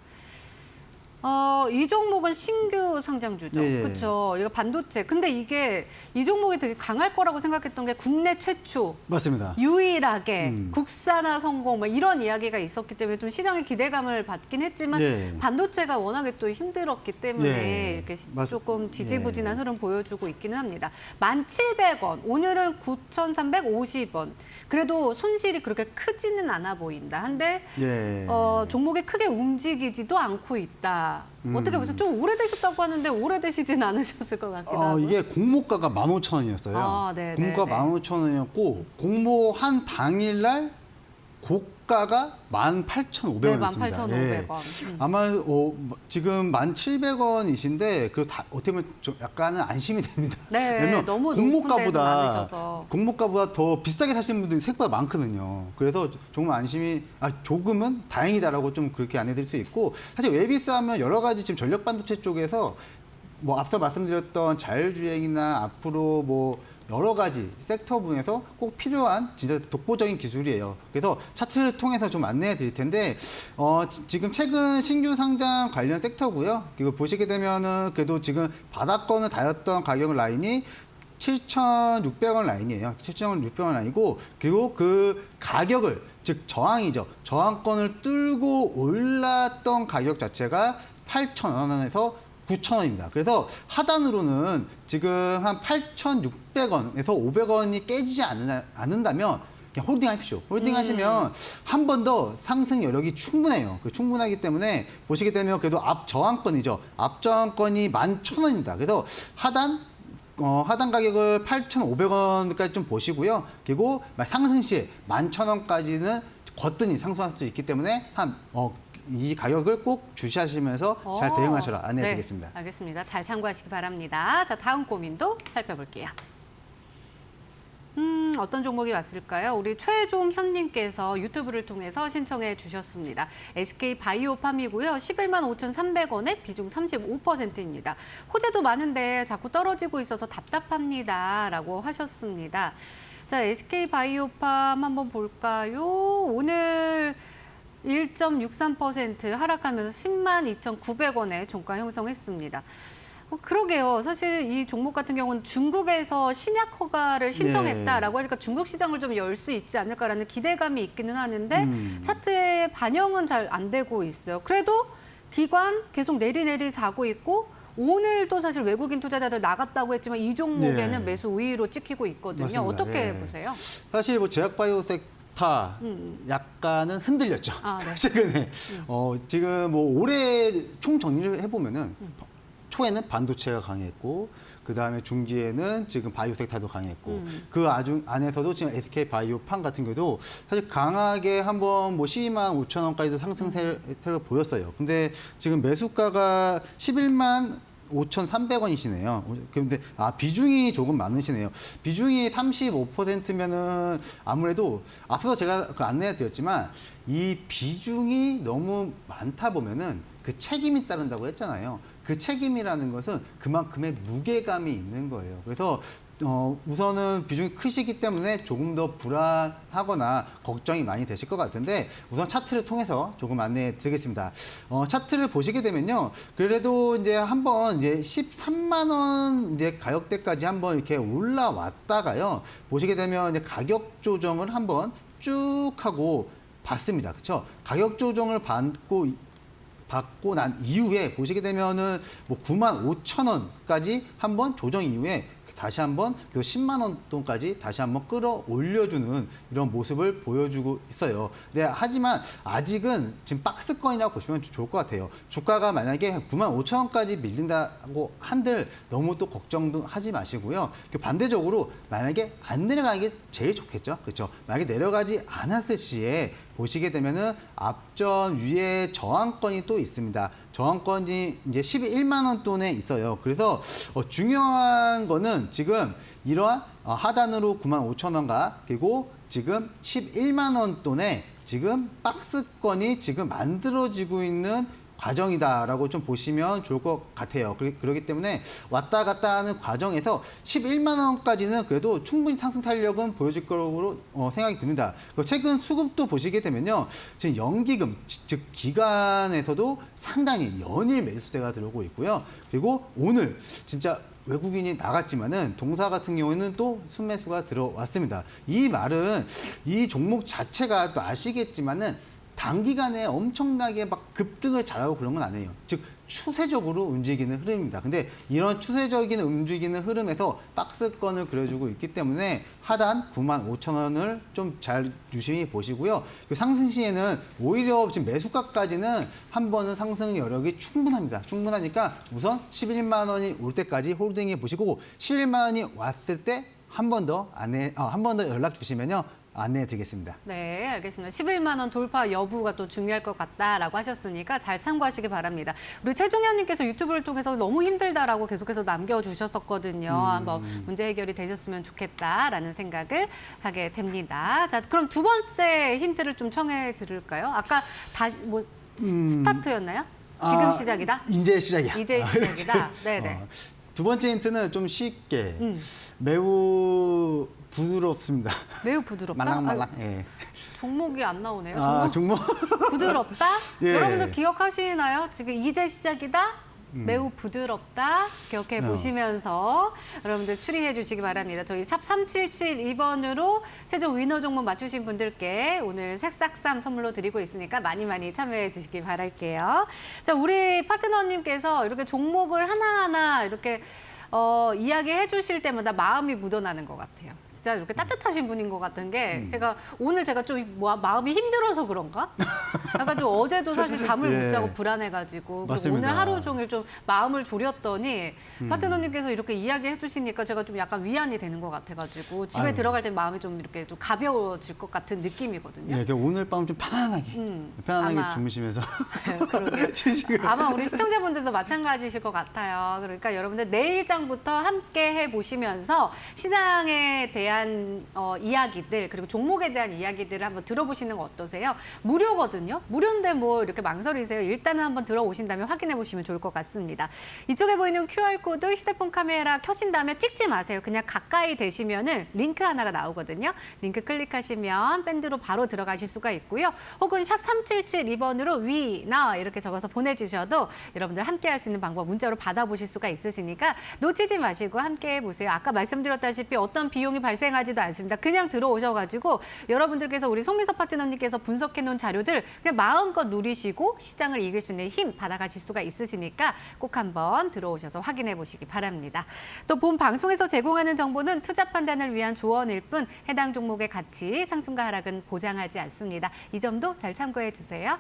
이 종목은 신규 상장주죠. 예. 그렇죠. 이거 반도체. 근데 이게 이 종목이 되게 강할 거라고 생각했던 게 국내 최초, 맞습니다. 유일하게 국산화 성공 뭐 이런 이야기가 있었기 때문에 좀 시장의 기대감을 받긴 했지만 예. 반도체가 워낙에 또 힘들었기 때문에 예. 이렇게 맞- 조금 지지부진한 예. 흐름 보여주고 있기는 합니다. 1,700원, 오늘은 9,350원. 그래도 손실이 그렇게 크지는 않아 보인다. 한데 예. 종목이 크게 움직이지도 않고 있다. 어떻게 보세요? 좀 오래되셨다고 하는데 오래되시진 않으셨을 것 같기도 하고. 이게 공모가가 15,000원이었어요. 아, 네, 공모가 네, 네. 15,000원이었고 공모한 당일날 고가가 18,500원이었습니다. 네, 18,500원. 아마 지금 1,700원이신데 그 어떻게 보면 좀 약간은 안심이 됩니다. 네, 왜냐면 너무 높은 데서 많으셔서. 공모가보다 더 비싸게 사시는 분들이 생각보다 많거든요. 그래서 정말 안심이 조금은 다행이다라고 좀 그렇게 안내드릴 수 있고 사실 웨비스하면 여러 가지 지금 전력 반도체 쪽에서 뭐 앞서 말씀드렸던 자율주행이나 앞으로 뭐 여러 가지 섹터 분에서 꼭 필요한 진짜 독보적인 기술이에요. 그래서 차트를 통해서 좀 안내해 드릴 텐데 지금 최근 신규 상장 관련 섹터고요. 이거 보시게 되면은 그래도 지금 바닥권을 달았던 가격 라인이 7,600원 라인이에요. 7,600원 라인이고 그리고 그 가격을 즉 저항이죠. 저항권을 뚫고 올랐던 가격 자체가 8,000원에서 9,000원입니다. 그래서 하단으로는 지금 한 8,600원에서 500원이 깨지지 않는다면 그냥 홀딩 하십시오. 홀딩 하시면 한 번 더 상승 여력이 충분해요. 충분하기 때문에 보시게 되면 그래도 앞 저항권이죠. 앞 저항권이 11,000원입니다. 그래서 하단 가격을 8,500원까지 좀 보시고요. 그리고 상승 시에 11,000원까지는 거뜬히 상승할 수 있기 때문에 이 가격을 꼭 주시하시면서 잘 대응하셔라 안내해드리겠습니다. 네, 알겠습니다. 잘 참고하시기 바랍니다. 자, 다음 고민도 살펴볼게요. 어떤 종목이 왔을까요? 우리 최종 현님께서 유튜브를 통해서 신청해 주셨습니다. SK 바이오팜이고요. 11만 5,300원에 비중 35%입니다. 호재도 많은데 자꾸 떨어지고 있어서 답답합니다. 라고 하셨습니다. 자, SK 바이오팜 한번 볼까요? 오늘 1.63% 하락하면서 10만 2,900원에 종가 형성했습니다. 그러게요. 사실 이 종목 같은 경우는 중국에서 신약 허가를 신청했다라고 하니까 중국 시장을 좀 열 수 있지 않을까라는 기대감이 있기는 하는데 차트에 반영은 잘 안 되고 있어요. 그래도 기관 계속 내리 사고 있고 오늘도 사실 외국인 투자자들 나갔다고 했지만 이 종목에는 네. 매수 우위로 찍히고 있거든요. 맞습니다. 어떻게 예. 보세요? 사실 뭐 제약바이오섹터 약간은 흔들렸죠. 네. 최근에 지금 뭐 올해 총 정리를 해보면은 초에는 반도체가 강했고 그 다음에 중기에는 지금 바이오섹터도 강했고 그 안에서도 지금 SK 바이오팜 같은 경우도 사실 강하게 한번 뭐 12만 5천 원까지도 상승세를 보였어요. 근데 지금 매수가가 11만 5,300원이시네요. 그런데 비중이 조금 많으시네요. 비중이 35%면은 아무래도 앞서 제가 안내해 드렸지만 이 비중이 너무 많다 보면은 그 책임이 따른다고 했잖아요. 그 책임이라는 것은 그만큼의 무게감이 있는 거예요. 그래서 우선은 비중이 크시기 때문에 조금 더 불안하거나 걱정이 많이 되실 것 같은데 우선 차트를 통해서 조금 안내해 드리겠습니다. 차트를 보시게 되면요. 그래도 이제 한번 이제 13만 원 이제 가격대까지 한번 이렇게 올라왔다가요. 보시게 되면 이제 가격 조정을 한번 쭉 하고 봤습니다. 그렇죠? 가격 조정을 받고 난 이후에 보시게 되면은 뭐 9만 5천 원까지 한번 조정 이후에 다시 한번 그 10만 원 돈까지 다시 한번 끌어올려주는 이런 모습을 보여주고 있어요. 네, 하지만 아직은 지금 박스권이라고 보시면 좋을 것 같아요. 주가가 만약에 9만 5천 원까지 밀린다고 한들 너무 또 걱정도 하지 마시고요. 반대적으로 만약에 안 내려가는 게 제일 좋겠죠. 그렇죠? 만약에 내려가지 않았을 시에 보시게 되면은 앞전 위에 저항권이 또 있습니다. 저항권이 이제 11만 원 돈에 있어요. 그래서 중요한 거는 지금 이러한 하단으로 9만 5천 원과 그리고 지금 11만 원 돈에 지금 박스권이 지금 만들어지고 있는 과정이다라고 좀 보시면 좋을 것 같아요. 그렇기 때문에 왔다 갔다 하는 과정에서 11만 원까지는 그래도 충분히 상승 탄력은 보여줄 거로 생각이 듭니다. 그리고 최근 수급도 보시게 되면요. 지금 연기금, 즉 기관에서도 상당히 연일 매수세가 들어오고 있고요. 그리고 오늘 진짜 외국인이 나갔지만은 동사 같은 경우에는 또 순매수가 들어왔습니다. 이 말은 이 종목 자체가 또 아시겠지만은 단기간에 엄청나게 막 급등을 잘하고 그런 건 아니에요. 즉 추세적으로 움직이는 흐름입니다. 근데 이런 추세적인 움직이는 흐름에서 박스권을 그려주고 있기 때문에 하단 95,000원을 좀 잘 유심히 보시고요. 그 상승 시에는 오히려 지금 매수가까지는 한 번은 상승 여력이 충분합니다. 충분하니까 우선 11만 원이 올 때까지 홀딩해 보시고 11만 원이 왔을 때 한 번 더 연락 주시면요. 안내해 드리겠습니다. 네, 알겠습니다. 11만 원 돌파 여부가 또 중요할 것 같다라고 하셨으니까 잘 참고하시기 바랍니다. 우리 최종현님께서 유튜브를 통해서 너무 힘들다라고 계속해서 남겨주셨었거든요. 한번 문제 해결이 되셨으면 좋겠다라는 생각을 하게 됩니다. 자, 그럼 두 번째 힌트를 좀 청해 드릴까요? 아까 스타트였나요? 지금 시작이다? 이제 시작이야. 이제 시작이다. 네네. 두 번째 힌트는 좀 쉽게 매우 부드럽습니다. 매우 부드럽다. 말랑말랑. 예. 종목이 안 나오네요. 종목 부드럽다? 예. 여러분들 기억하시나요? 지금 이제 시작이다? 매우 부드럽다 기억해 보시면서 여러분들 추리해 주시기 바랍니다. 저희 샵 3772번으로 최종 위너 종목 맞추신 분들께 오늘 새싹쌈 선물로 드리고 있으니까 많이 많이 참여해 주시기 바랄게요. 자, 우리 파트너님께서 이렇게 종목을 하나하나 이렇게 이야기해 주실 때마다 마음이 묻어나는 것 같아요. 진짜 이렇게 따뜻하신 분인 것 같은 게 오늘 제가 좀 마음이 힘들어서 그런가? 약간 좀 어제도 사실 잠을 예. 못 자고 불안해가지고 그리고 맞습니다. 오늘 하루 종일 좀 마음을 졸였더니 파트너님께서 이렇게 이야기해 주시니까 제가 좀 약간 위안이 되는 것 같아가지고 집에 아유. 들어갈 때 마음이 좀 이렇게 좀 가벼워질 것 같은 느낌이거든요. 예, 오늘 밤 좀 편안하게 아마. 주무시면서 그러게요. 휴식을. 아마 우리 시청자분들도 마찬가지실 것 같아요. 그러니까 여러분들 내일장부터 함께 해보시면서 시장에 대한 이야기들 그리고 종목에 대한 이야기들을 한번 들어보시는 거 어떠세요? 무료거든요. 무료인데 뭐 이렇게 망설이세요. 일단은 한번 들어오신 다음에 확인해 보시면 좋을 것 같습니다. 이쪽에 보이는 QR코드 휴대폰 카메라 켜신 다음에 찍지 마세요. 그냥 가까이 대시면은 링크 하나가 나오거든요. 링크 클릭하시면 밴드로 바로 들어가실 수가 있고요. 혹은 샵 3772번으로 위나 이렇게 적어서 보내주셔도 여러분들 함께 할 수 있는 방법 문자로 받아보실 수가 있으시니까 놓치지 마시고 함께 해보세요. 아까 말씀드렸다시피 어떤 비용이 발생하지도 않습니다. 그냥 들어오셔가지고 여러분들께서 우리 송민석 파트너님께서 분석해놓은 자료들 그냥 마음껏 누리시고 시장을 이길 수 있는 힘 받아가실 수가 있으시니까 꼭 한번 들어오셔서 확인해 보시기 바랍니다. 또 본 방송에서 제공하는 정보는 투자 판단을 위한 조언일 뿐 해당 종목의 가치, 상승과 하락은 보장하지 않습니다. 이 점도 잘 참고해 주세요.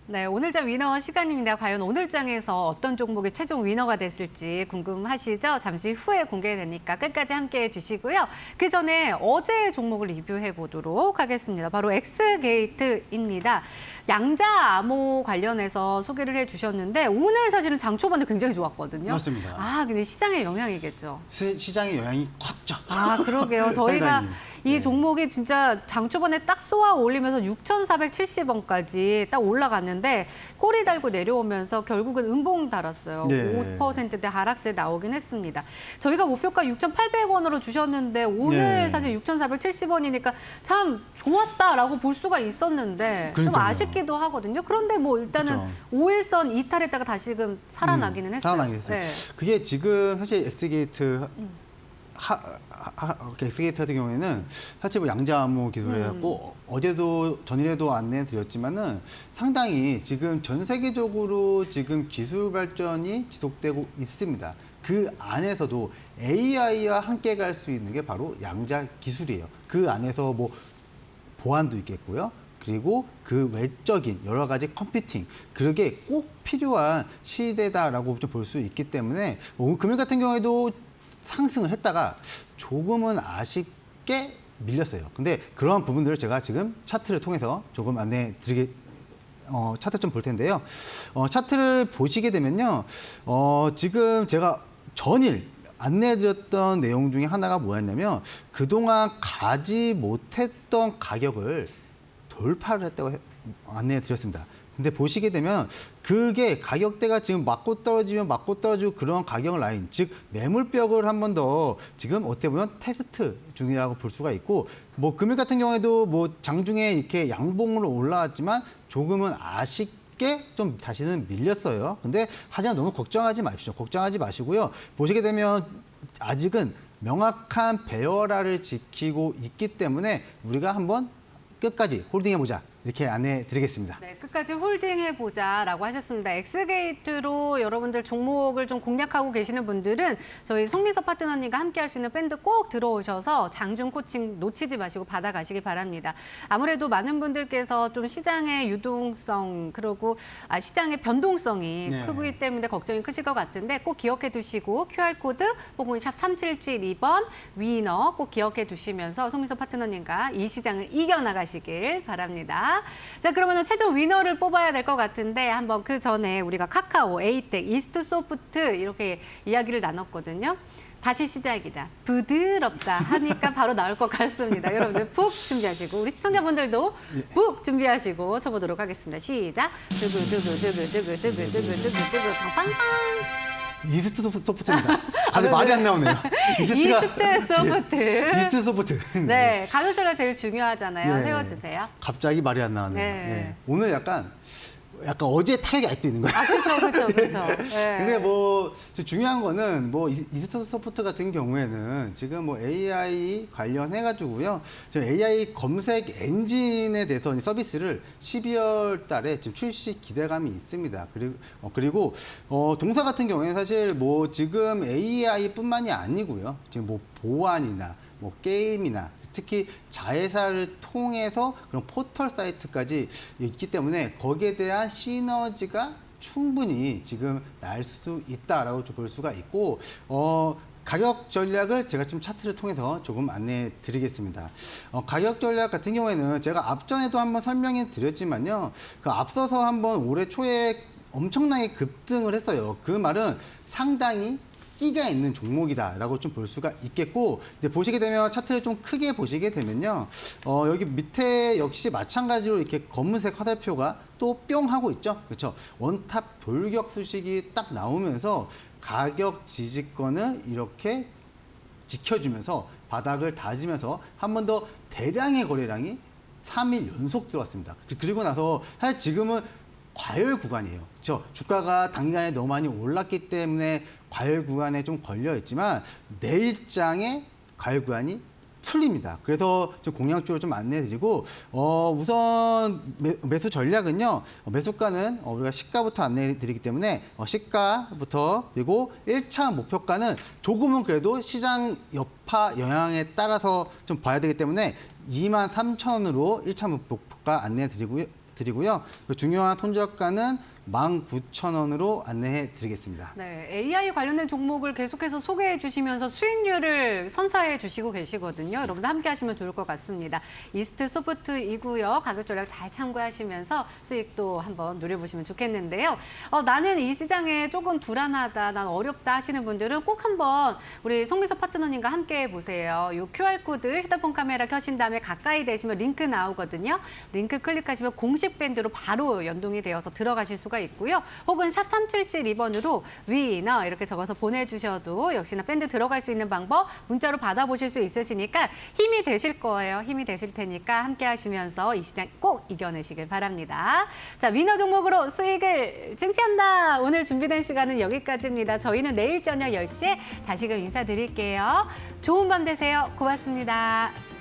네, 오늘장 위너 시간입니다. 과연 오늘장에서 어떤 종목이 최종 위너가 됐을지 궁금하시죠? 잠시 후에 공개되니까 끝까지 함께해 주시고요. 그 전에 어제 종목을 리뷰해 보도록 하겠습니다. 바로 엑스게이트입니다. 양자 암호 관련해서 소개를 해 주셨는데 오늘 사실은 장 초반에 굉장히 좋았거든요. 맞습니다. 아, 근데 시장의 영향이겠죠. 시장의 영향이 컸죠. 아, 그러게요. 저희가 상당히. 이 네. 종목이 진짜 장 초반에 딱 쏘아 올리면서 6,470원까지 딱 올라갔는데 꼬리 달고 내려오면서 결국은 음봉 달았어요. 네. 5%대 하락세 나오긴 했습니다. 저희가 목표가 6,800원으로 주셨는데 오늘 네. 사실 6,470원이니까 참 좋았다라고 볼 수가 있었는데 좀 그러니까요. 아쉽기도 하거든요. 그런데 뭐 일단은 그렇죠. 5일선 이탈했다가 다시금 살아나기는 했어요. 살아나게 됐어요. 네. 그게 지금 사실 엑스게이트 엑스게이트 같은 경우에는 사실 뭐 양자암호 기술을 해갖고 어제도 전일에도 안내 드렸지만은 상당히 지금 전 세계적으로 지금 기술 발전이 지속되고 있습니다. 그 안에서도 AI와 함께 갈 수 있는 게 바로 양자 기술이에요. 그 안에서 뭐 보안도 있겠고요. 그리고 그 외적인 여러 가지 컴퓨팅, 그게 꼭 필요한 시대다라고 좀 볼 수 있기 때문에 금일 같은 경우에도 상승을 했다가 조금은 아쉽게 밀렸어요. 근데 그런 부분들을 제가 지금 차트를 통해서 조금 차트 좀 볼 텐데요. 차트를 보시게 되면요. 지금 제가 전일 안내해드렸던 내용 중에 하나가 뭐였냐면 그동안 가지 못했던 가격을 돌파를 했다고 안내해드렸습니다. 근데 보시게 되면 그게 가격대가 지금 맞고 떨어지면 맞고 떨어지고 그런 가격 라인, 즉 매물벽을 한 번 더 지금 어떻게 보면 테스트 중이라고 볼 수가 있고, 뭐 금일 같은 경우에도 뭐 장중에 이렇게 양봉으로 올라왔지만 조금은 아쉽게 좀 다시는 밀렸어요. 근데 하지만 너무 걱정하지 마십시오. 걱정하지 마시고요. 보시게 되면 아직은 명확한 배열화를 지키고 있기 때문에 우리가 한번 끝까지 홀딩해보자. 이렇게 안내 드리겠습니다. 네, 끝까지 홀딩해보자라고 하셨습니다. 엑스게이트로 여러분들 종목을 좀 공략하고 계시는 분들은 저희 송민섭 파트너님과 함께 할 수 있는 밴드 꼭 들어오셔서 장중 코칭 놓치지 마시고 받아가시기 바랍니다. 아무래도 많은 분들께서 좀 시장의 유동성, 그리고 시장의 변동성이 네. 크기 때문에 걱정이 크실 것 같은데 꼭 기억해 두시고 QR코드 혹은 샵 3772번 위너 꼭 기억해 두시면서 송민섭 파트너님과 이 시장을 이겨나가시길 바랍니다. 자, 그러면 최종 위너를 뽑아야 될 것 같은데 한번 그 전에 우리가 카카오, 에이텍, 이스트소프트 이렇게 이야기를 나눴거든요. 다시 시작이다. 부드럽다 하니까 바로 나올 것 같습니다. 여러분들 푹 준비하시고 우리 시청자분들도 푹 준비하시고 쳐보도록 하겠습니다. 시작. 두구두구두구두구두구두구두구두구 팡팡팡. 이스트 소프트입니다. 다들 말이 안 나오네요. 이스트 소프트. 이스트 소프트. 네, 가로줄가 제일 중요하잖아요. 네. 세워주세요. 갑자기 말이 안 나오네요. 네. 네. 오늘 약간 어제 타격이 아직도 있는 거예요. 그렇죠. 네. 근데 뭐 중요한 거는 뭐 이스트 소프트 같은 경우에는 지금 뭐 AI 관련해 가지고요. 지금 AI 검색 엔진에 대해서 서비스를 12월 달에 지금 출시 기대감이 있습니다. 그리고 동사 같은 경우에는 사실 뭐 지금 AI뿐만이 아니고요. 지금 뭐 보안이나 뭐 게임이나 특히 자회사를 통해서 그런 포털 사이트까지 있기 때문에 거기에 대한 시너지가 충분히 지금 날 수 있다라고 볼 수가 있고, 가격 전략을 제가 지금 차트를 통해서 조금 안내해 드리겠습니다. 가격 전략 같은 경우에는 제가 앞전에도 한번 설명해 드렸지만요. 그 앞서서 한번 올해 초에 엄청나게 급등을 했어요. 그 말은 상당히 끼가 있는 종목이다라고 좀 볼 수가 있겠고, 이제 보시게 되면 차트를 좀 크게 보시게 되면요, 여기 밑에 역시 마찬가지로 이렇게 검은색 화살표가 또 뿅 하고 있죠, 그렇죠? 원탑 돌격 수식이 딱 나오면서 가격 지지권을 이렇게 지켜주면서 바닥을 다지면서 한 번 더 대량의 거래량이 3일 연속 들어왔습니다. 그리고 나서 사실 지금은 과열 구간이에요. 그렇죠? 주가가 단기간에 너무 많이 올랐기 때문에 과열 구간에 좀 걸려 있지만 내일장에 과열 구간이 풀립니다. 그래서 좀 공략적으로 좀 안내해드리고, 우선 매수 전략은요, 매수가는 우리가 시가부터 안내해드리기 때문에 시가부터, 그리고 1차 목표가는 조금은 그래도 시장 여파 영향에 따라서 좀 봐야 되기 때문에 23,000원으로 1차 목표가 안내해드리고요. 중요한 손절가는 19,000원으로 안내해 드리겠습니다. 네, AI 관련된 종목을 계속해서 소개해 주시면서 수익률을 선사해 주시고 계시거든요. 여러분들 함께 하시면 좋을 것 같습니다. 이스트 소프트이고요. 가격 전략 잘 참고하시면서 수익도 한번 노려보시면 좋겠는데요. 나는 이 시장에 조금 불안하다, 난 어렵다 하시는 분들은 꼭 한번 우리 송민섭 파트너님과 함께 해보세요. 이 QR코드 휴대폰 카메라 켜신 다음에 가까이 대시면 링크 나오거든요. 링크 클릭하시면 공식 밴드로 바로 연동이 되어서 들어가실 수가 수가 있고요. 혹은 샵 3772번으로 위너 이렇게 적어서 보내주셔도 역시나 밴드 들어갈 수 있는 방법 문자로 받아보실 수 있으시니까 힘이 되실 거예요. 힘이 되실 테니까 함께 하시면서 이 시장 꼭 이겨내시길 바랍니다. 자, 위너 종목으로 수익을 증치한다. 오늘 준비된 시간은 여기까지입니다. 저희는 내일 저녁 10시에 다시금 인사드릴게요. 좋은 밤 되세요. 고맙습니다.